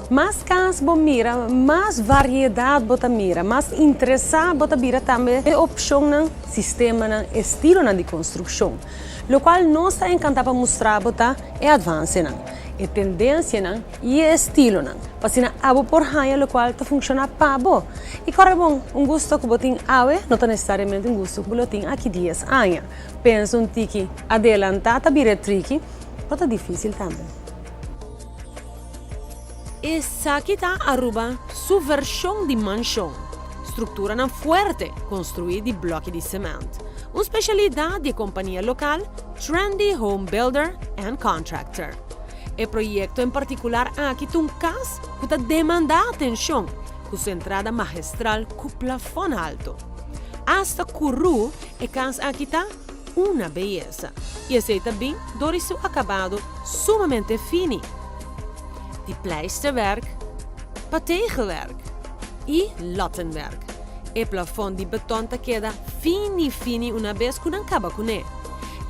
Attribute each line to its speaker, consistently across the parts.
Speaker 1: Más cas bo mira, más variedade bota mira, más interessado bota mira também a opção ng sistema ng estilo ng de construção, lo qual não está encantado para mostrar bota é avance ng, é tendência ng e estilo ng, pasina abo por haya lo qual ta funciona para bo. E corre bom, gosto que botin awe, não tá necessariamente gosto que botin aqui dias anos. Penso tiki adelantar tá bira tricky, bota difícil também. Essa aqui está Aruba, sua versão de mansão. Estrutura não forte, construída de bloco de cimento. Uma especialidade de companhia local, Trendy Home Builder and Contractor. O projeto em particular aqui tem um caso que demanda atenção, com sua entrada magistral com plafond alto. Hasta curru, o caso aqui está uma beleza. E aceita bem do seu acabado sumamente fino. De pleisterwerk, pategelwerk e lattenwerk. O plafond de beton queda fini uma vez que não acaba com ele.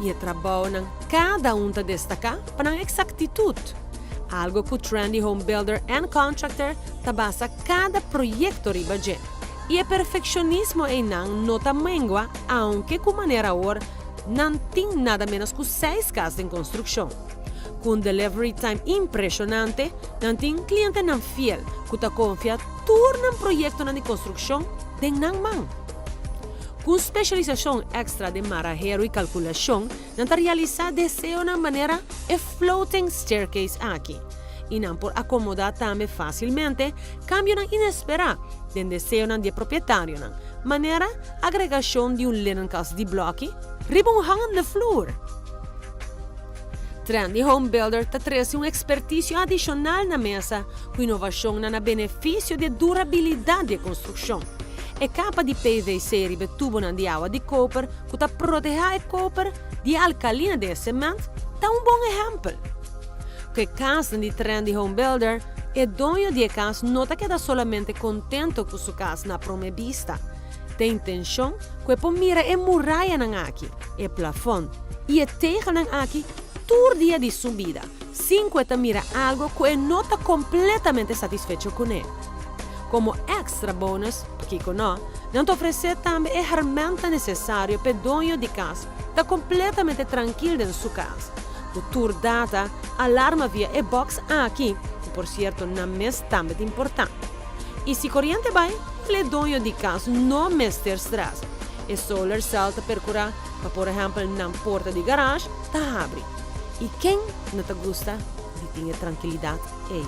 Speaker 1: E o trabalho cada te destaca para a exactitud. Algo que o Trendy Home Builder and Contractor basa cada projeto ribaje. E o perfeccionismo não mengua, aunque com maneira hora não tem nada menos que 6 casas em construção. Com delivery time impressionante, não tem cliente não fiel que confia torna um projeto de construção de não mão. Com especialização extra de marajero e calculação, não realiza deseo de maneira e floating staircase aqui. E não por acomodar também facilmente, cambio inesperado de deseo de proprietário, maneira agregação de linen cast de bloque, ribonhangando de flor. Trendy Home Builder traz expertise adicional na mesa, com inovação no benefício de durabilidade de construção. É capa de PVC ribe tubo de água de copper, que protege o copper de alcalina de cimento, dá bom exemplo. Que casa de Trendy Home Builder, o dono de casa não queda solamente contento com sua casa na primeira vista. Tem intenção que pode mirar a muralha aqui, o plafond, e o tejo aqui, todo dia de subida, 50 mira algo que não está completamente satisfeito com ele. Como extra bônus, porque não oferece também a ferramenta necessária para o dono de casa estar completamente tranquilo em sua casa. O tour data, alarma via e box aqui, que por certo não é também importante. E se corrente vai, o dono de casa não mester stress. E solar salta per curar, para por exemplo, na porta de garagem, está abre. E quem não te gosta de ter tranquilidade é ele.